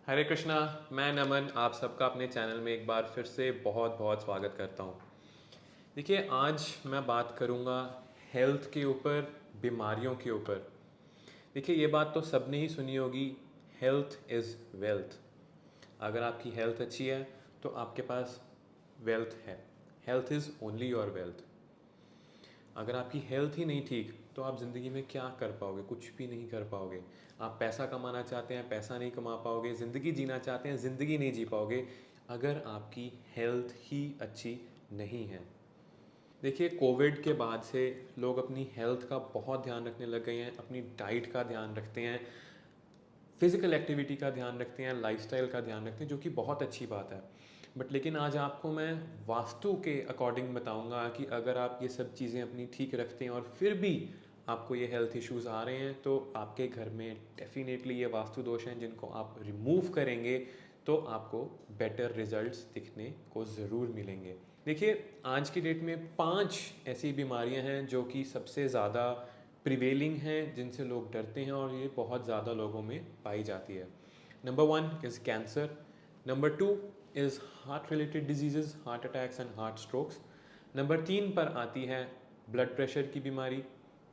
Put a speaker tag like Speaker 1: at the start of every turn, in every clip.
Speaker 1: हरे कृष्णा। मैं नमन आप सबका अपने चैनल में एक बार फिर से बहुत बहुत स्वागत करता हूँ। देखिए, आज मैं बात करूँगा हेल्थ के ऊपर, बीमारियों के ऊपर। देखिए, ये बात तो सबने ही सुनी होगी, हेल्थ इज़ वेल्थ। अगर आपकी हेल्थ अच्छी है तो आपके पास वेल्थ है। Health is only your wealth. अगर आपकी हेल्थ ही नहीं ठीक तो आप ज़िंदगी में क्या कर पाओगे? कुछ भी नहीं कर पाओगे। आप पैसा कमाना चाहते हैं, पैसा नहीं कमा पाओगे। ज़िंदगी जीना चाहते हैं, ज़िंदगी नहीं जी पाओगे अगर आपकी हेल्थ ही अच्छी नहीं है। देखिए, कोविड के बाद से लोग अपनी हेल्थ का बहुत ध्यान रखने लग गए हैं, अपनी डाइट का ध्यान रखते हैं, फिज़िकल एक्टिविटी का ध्यान रखते हैं, लाइफस्टाइल का ध्यान रखते हैं, जो कि बहुत अच्छी बात है। बट लेकिन आज आपको मैं वास्तु के अकॉर्डिंग बताऊंगा कि अगर आप ये सब चीज़ें अपनी ठीक रखते हैं और फिर भी आपको ये हेल्थ इश्यूज़ आ रहे हैं तो आपके घर में डेफिनेटली ये वास्तु दोष हैं जिनको आप रिमूव करेंगे तो आपको बेटर रिजल्ट्स दिखने को ज़रूर मिलेंगे। देखिए, आज की डेट में 5 ऐसी बीमारियां हैं जो कि सबसे ज़्यादा प्रिवेलिंग हैं, जिनसे लोग डरते हैं और ये बहुत ज़्यादा लोगों में पाई जाती है। Number 1 is cancer. Number 2 is heart related disease, heart attacks and heart strokes. Number 3 पर आती है ब्लड प्रेशर की बीमारी,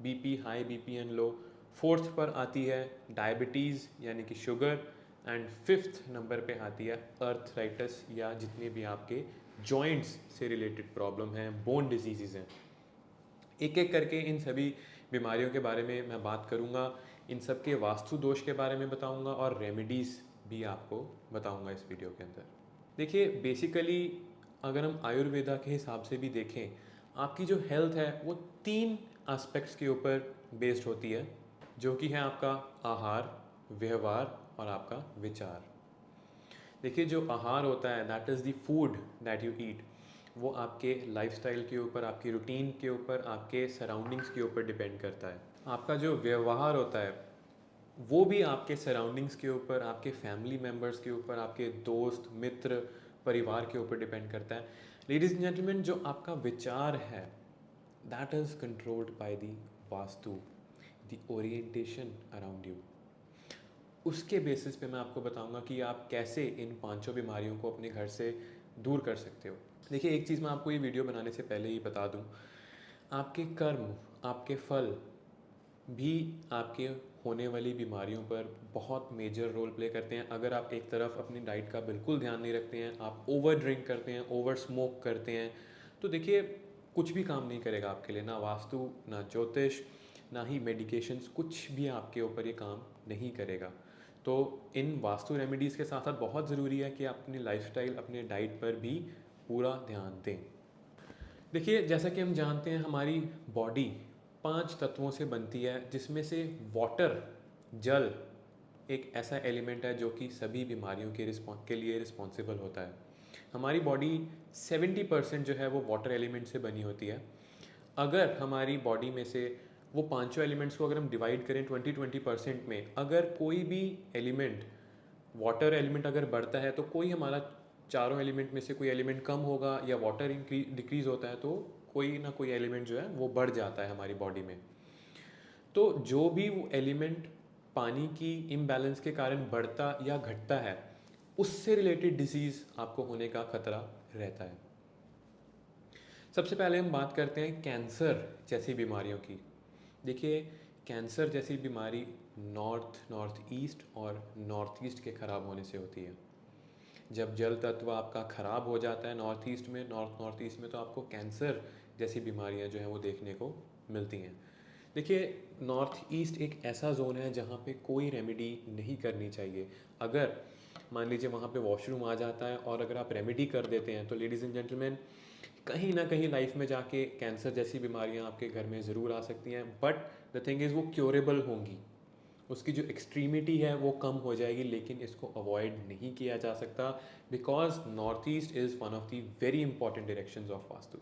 Speaker 1: BP high, BP and low. Fourth पर आती है डायबिटीज़ यानी कि शुगर। एंड फिफ्थ नंबर पे आती है अर्थराइटिस, या जितने भी आपके जॉइंट्स से रिलेटेड प्रॉब्लम हैं, बोन डिजीज़ हैं। एक एक करके इन सभी बीमारियों के बारे में मैं बात करूंगा, इन सब के वास्तु दोष के बारे में बताऊंगा और रेमेडीज़ भी आपको बताऊंगा इस वीडियो के अंदर। देखिए, बेसिकली अगर हम आयुर्वेदा के हिसाब से भी देखें, आपकी जो हेल्थ है वो 3 एस्पेक्ट्स के ऊपर बेस्ड होती है, जो कि है आपका आहार, व्यवहार और आपका विचार। देखिए, जो आहार होता है, that is the food that you eat, वो आपके लाइफस्टाइल के ऊपर, आपकी रूटीन के ऊपर, आपके सराउंडिंग्स के ऊपर डिपेंड करता है। आपका जो व्यवहार होता है वो भी आपके सराउंडिंग्स के ऊपर, आपके फैमिली मेम्बर्स के ऊपर, आपके दोस्त मित्र परिवार के ऊपर डिपेंड करता है। लेडीज़ एंड जेंटलमैन, जो आपका विचार है that is controlled by the vastu, the orientation around you. उसके बेसिस पे मैं आपको बताऊंगा कि आप कैसे इन पांचों बीमारियों को अपने घर से दूर कर सकते हो। देखिए, एक चीज़ मैं आपको ये वीडियो बनाने से पहले ही बता दूं, आपके कर्म, आपके फल भी आपके होने वाली बीमारियों पर बहुत मेजर रोल प्ले करते हैं। अगर आप एक तरफ अपनी डाइट का बिल्कुल ध्यान नहीं रखते हैं, आप ओवर ड्रिंक करते हैं, ओवर स्मोक करते हैं, तो देखिए कुछ भी काम नहीं करेगा आपके लिए। ना वास्तु, ना ज्योतिष, ना ही मेडिकेशंस, कुछ भी आपके ऊपर ये काम नहीं करेगा। तो इन वास्तु रेमेडीज़ के साथ साथ बहुत ज़रूरी है कि आप अपनी लाइफस्टाइल, अपने डाइट पर भी पूरा ध्यान दें। देखिए, जैसा कि हम जानते हैं, हमारी बॉडी 5 तत्वों से बनती है, जिसमें से वाटर, जल, एक ऐसा एलिमेंट है जो कि सभी बीमारियों के लिए रिस्पॉन्सिबल होता है। हमारी बॉडी 70% जो है वो वाटर एलिमेंट से बनी होती है। अगर हमारी बॉडी में से वो पांचों एलिमेंट्स को अगर हम डिवाइड करें 20-20% में, अगर कोई भी एलिमेंट, वाटर एलिमेंट अगर बढ़ता है तो कोई हमारा चारों एलिमेंट में से कोई एलिमेंट कम होगा, या वाटर डिक्रीज होता है तो कोई ना कोई एलिमेंट जो है वो बढ़ जाता है हमारी बॉडी में। तो जो भी वो एलिमेंट पानी की इम्बैलेंस के कारण बढ़ता या घटता है, उससे रिलेटेड डिजीज़ आपको होने का खतरा रहता है। सबसे पहले हम बात करते हैं कैंसर जैसी बीमारियों की। देखिए, कैंसर जैसी बीमारी नॉर्थ ईस्ट और नॉर्थ ईस्ट के ख़राब होने से होती है। जब जल तत्व आपका ख़राब हो जाता है नॉर्थ ईस्ट में, नॉर्थ ईस्ट में, तो आपको कैंसर जैसी बीमारियां जो हैं वो देखने को मिलती हैं। देखिए, नॉर्थ ईस्ट एक ऐसा जोन है जहाँ पे कोई रेमेडी नहीं करनी चाहिए। अगर मान लीजिए वहाँ पे वॉशरूम आ जाता है और अगर आप रेमेडी कर देते हैं तो लेडीज़ एंड जेंटलमैन, कहीं ना कहीं लाइफ में जाके कैंसर जैसी बीमारियां आपके घर में ज़रूर आ सकती हैं। बट द थिंग इज़, वो क्योरेबल होंगी, उसकी जो एक्सट्रीमिटी है वो कम हो जाएगी, लेकिन इसको अवॉइड नहीं किया जा सकता, because north east is one of the very important directions of Vastu,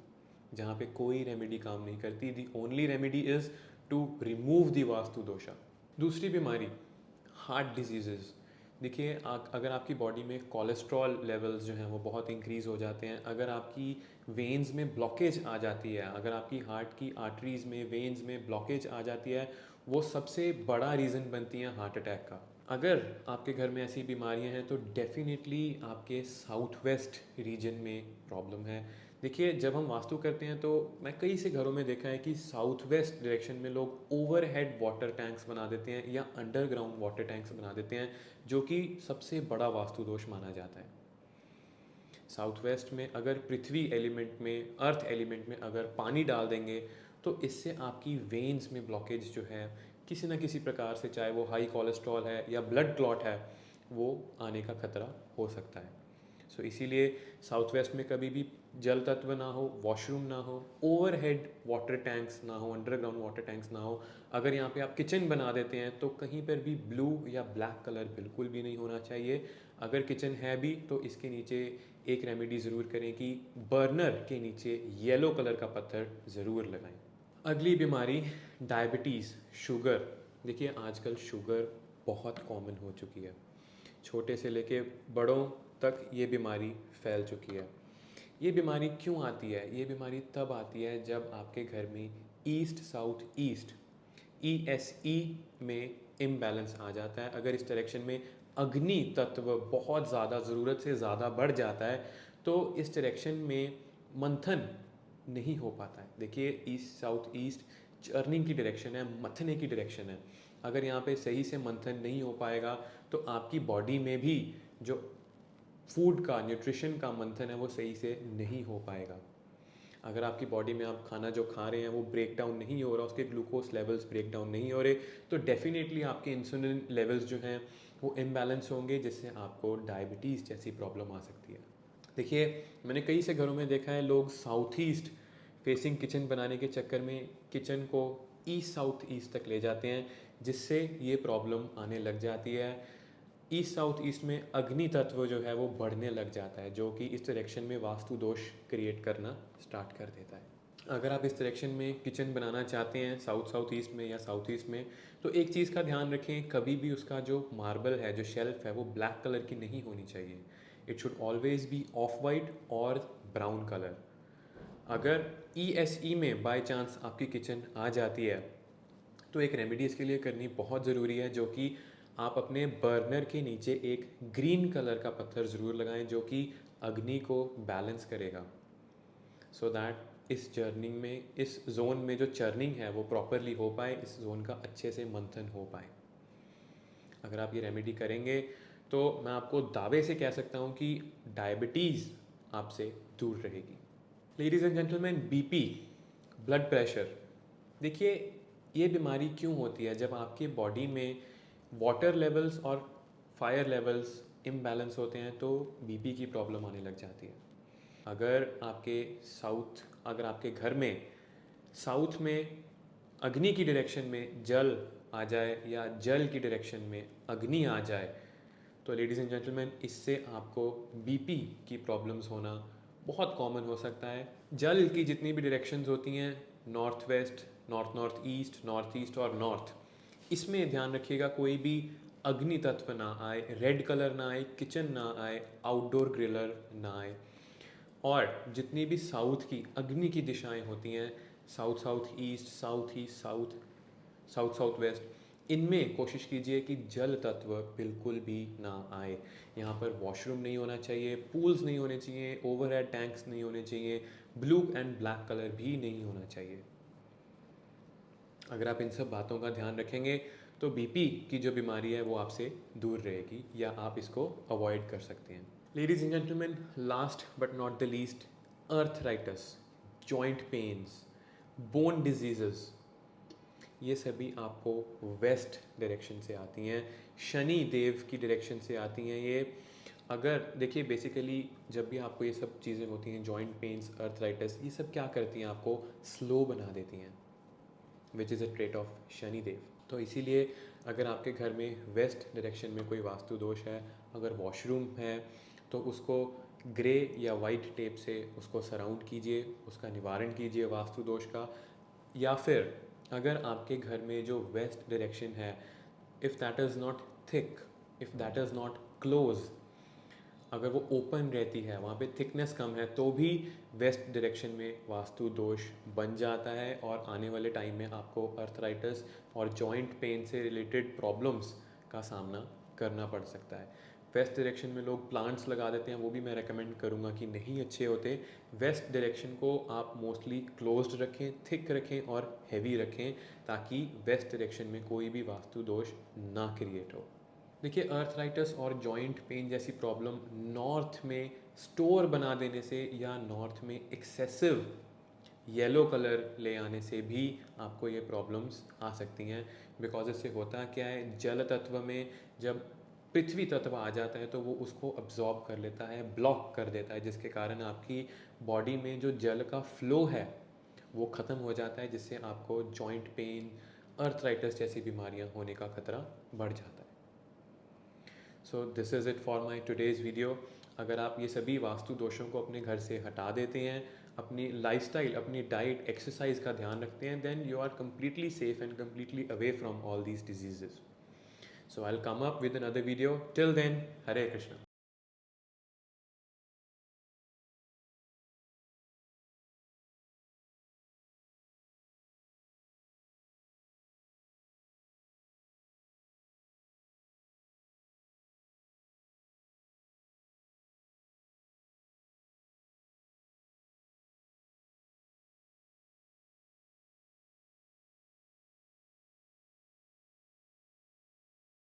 Speaker 1: जहाँ पे कोई रेमेडी काम नहीं करती। The only remedy is to remove the Vastu dosha. दूसरी बीमारी, हार्ट डिजीज़ेज़। देखिए, अगर आपकी बॉडी में कोलेस्ट्रॉल लेवल्स जो हैं वो बहुत इंक्रीज़ हो जाते हैं, अगर आपकी वेन्स में ब्लॉकेज आ जाती है, अगर आपकी हार्ट की आर्टरीज़ में, वेन्स में ब्लॉकेज आ जाती है, वो सबसे बड़ा रीज़न बनती हैं हार्ट अटैक का। अगर आपके घर में ऐसी बीमारियां हैं तो डेफिनेटली आपके साउथ वेस्ट रीजन में प्रॉब्लम है। देखिए, जब हम वास्तु करते हैं तो मैं कई से घरों में देखा है कि साउथ वेस्ट डायरेक्शन में लोग ओवरहेड वाटर टैंक्स बना देते हैं या अंडरग्राउंड वाटर टैंक्स बना देते हैं, जो कि सबसे बड़ा वास्तु दोष माना जाता है। साउथ वेस्ट में अगर पृथ्वी एलिमेंट में, अर्थ एलिमेंट में अगर पानी डाल देंगे तो इससे आपकी वेन्स में ब्लॉकेज जो है किसी ना किसी प्रकार से, चाहे वो हाई कोलेस्ट्रॉल है या ब्लड क्लॉट है, वो आने का खतरा हो सकता है। सो इसीलिए साउथ वेस्ट में कभी भी जल तत्व ना हो, वॉशरूम ना हो, ओवरहेड वाटर टैंक्स ना हो, अंडरग्राउंड वाटर टैंक्स ना हो। अगर यहाँ पे आप किचन बना देते हैं तो कहीं पर भी ब्लू या ब्लैक कलर बिल्कुल भी नहीं होना चाहिए। अगर किचन है भी तो इसके नीचे एक रेमेडी ज़रूर करें कि बर्नर के नीचे येलो कलर का पत्थर ज़रूर लगाएं। अगली बीमारी डायबिटीज़, शुगर। देखिए, आजकल शुगर बहुत कॉमन हो चुकी है, छोटे से लेके बड़ों तक ये बीमारी फैल चुकी है। ये बीमारी क्यों आती है? ये बीमारी तब आती है जब आपके घर में ईस्ट साउथ ईस्ट, ESE में इम्बैलेंस आ जाता है। अगर इस डायरेक्शन में अग्नि तत्व बहुत ज़्यादा, ज़रूरत से ज़्यादा बढ़ जाता है तो इस डायरेक्शन में मंथन नहीं हो पाता है। देखिए, ईस्ट साउथ ईस्ट चर्निंग की डायरेक्शन है, मथने की डायरेक्शन है। अगर यहाँ पे सही से मंथन नहीं हो पाएगा तो आपकी बॉडी में भी जो फूड का, न्यूट्रिशन का मंथन है वो सही से नहीं हो पाएगा। अगर आपकी बॉडी में आप खाना जो खा रहे हैं वो ब्रेक डाउन नहीं हो रहा, उसके ग्लूकोज लेवल्स ब्रेक डाउन नहीं हो रहे, तो डेफिनेटली आपके इंसुलिन लेवल्स जो हैं वो इम्बैलेंस होंगे, जिससे आपको डायबिटीज़ जैसी प्रॉब्लम आ सकती है। देखिए, मैंने कई से घरों में देखा है, लोग साउथ ईस्ट फेसिंग किचन बनाने के चक्कर में किचन को ईस्ट साउथ ईस्ट तक ले जाते हैं, जिससे ये प्रॉब्लम आने लग जाती है। ईस्ट साउथ ईस्ट में अग्नि तत्व जो है वो बढ़ने लग जाता है, जो कि इस डायरेक्शन में वास्तु दोष क्रिएट करना स्टार्ट कर देता है। अगर आप इस डायरेक्शन में किचन बनाना चाहते हैं साउथ साउथ ईस्ट में या साउथ ईस्ट में, तो एक चीज़ का ध्यान रखें, कभी भी उसका जो मार्बल है, जो शेल्फ है, वो ब्लैक कलर की नहीं होनी चाहिए। It should always be of white और ब्राउन कलर। अगर ESE में बाय चांस आपकी किचन आ जाती है तो एक रेमेडी इसके लिए करनी बहुत ज़रूरी है, जो कि आप अपने बर्नर के नीचे एक ग्रीन कलर का पत्थर ज़रूर लगाएं, जो कि अग्नि को बैलेंस करेगा, सो दैट इस जर्निंग में, इस जोन में जो चर्निंग है वो प्रॉपरली हो पाए, इस जोन का अच्छे से मंथन हो पाए। अगर आप ये रेमेडी करेंगे तो मैं आपको दावे से कह सकता हूँ कि डायबिटीज़ आपसे दूर रहेगी। Ladies and gentleman, BP, blood pressure. देखिए, ये बीमारी क्यों होती है? जब आपके बॉडी में वाटर लेवल्स और फायर लेवल्स इम्बैलेंस होते हैं तो BP की प्रॉब्लम आने लग जाती है। अगर आपके घर में साउथ में अग्नि की डायरेक्शन में जल आ जाए या जल की डायरेक्शन में अग्नि आ जाए तो लेडीज़ एंड जेंटलमैन, इससे आपको BP की प्रॉब्लम्स होना बहुत कॉमन हो सकता है। जल की जितनी भी डायरेक्शंस होती हैं, north west, north north east और नॉर्थ, इसमें ध्यान रखिएगा कोई भी अग्नि तत्व ना आए, रेड कलर ना आए, किचन ना आए, आउटडोर ग्रिलर ना आए। और जितनी भी साउथ की अग्नि की दिशाएं होती हैं, south south east, south south west, इनमें कोशिश कीजिए कि जल तत्व बिल्कुल भी ना आए। यहाँ पर वॉशरूम नहीं होना चाहिए, पूल्स नहीं होने चाहिए, ओवरहेड टैंक्स नहीं होने चाहिए, ब्लू एंड ब्लैक कलर भी नहीं होना चाहिए। अगर आप इन सब बातों का ध्यान रखेंगे तो BP की जो बीमारी है वो आपसे दूर रहेगी या आप इसको अवॉइड कर सकते हैं। Ladies and gentleman, last but not the least, arthritis, joint pains, bone diseases, ये सभी आपको वेस्ट डायरेक्शन से आती हैं, शनि देव की डायरेक्शन से आती हैं ये। अगर देखिए, बेसिकली जब भी आपको ये सब चीज़ें होती हैं, जॉइंट पेन्स, अर्थराइटिस, ये सब क्या करती हैं? आपको स्लो बना देती हैं, which is a trait of Shani Dev. तो इसीलिए अगर आपके घर में वेस्ट डायरेक्शन में कोई वास्तु दोष है, अगर वॉशरूम है तो उसको ग्रे या वाइट टेप से उसको सराउंड कीजिए, उसका निवारण कीजिए वास्तु दोष का। या फिर अगर आपके घर में जो वेस्ट डायरेक्शन है, if that is not thick, if that is not close, अगर वो ओपन रहती है, वहाँ पे थिकनेस कम है, तो भी वेस्ट डायरेक्शन में वास्तु दोष बन जाता है और आने वाले टाइम में आपको अर्थराइटिस और जॉइंट पेन से रिलेटेड प्रॉब्लम्स का सामना करना पड़ सकता है। वेस्ट डायरेक्शन में लोग प्लांट्स लगा देते हैं, वो भी मैं रेकमेंड करूँगा कि नहीं अच्छे होते। वेस्ट डायरेक्शन को आप मोस्टली क्लोज्ड रखें, थिक रखें और हैवी रखें, ताकि वेस्ट डायरेक्शन में कोई भी वास्तु दोष ना क्रिएट हो। देखिए, अर्थराइटिस और जॉइंट पेन जैसी प्रॉब्लम नॉर्थ में स्टोर बना देने से या नॉर्थ में एक्सेसिव येलो कलर ले आने से भी आपको ये प्रॉब्लम्स आ सकती हैं। बिकॉज इससे होता क्या है, जल तत्व में जब पृथ्वी तत्व आ जाता है तो वो उसको अब्जॉर्ब कर लेता है, ब्लॉक कर देता है, जिसके कारण आपकी बॉडी में जो जल का फ्लो है वो ख़त्म हो जाता है, जिससे आपको जॉइंट पेन, अर्थराइटिस जैसी बीमारियां होने का खतरा बढ़ जाता है। So this is it for my today's video. अगर आप ये सभी वास्तु दोषों को अपने घर से हटा देते हैं, अपनी लाइफस्टाइल, अपनी डाइट, एक्सरसाइज का ध्यान रखते हैं, then you are completely safe and completely away from all these diseases. So I'll come up with another video. Till then, Hare Krishna.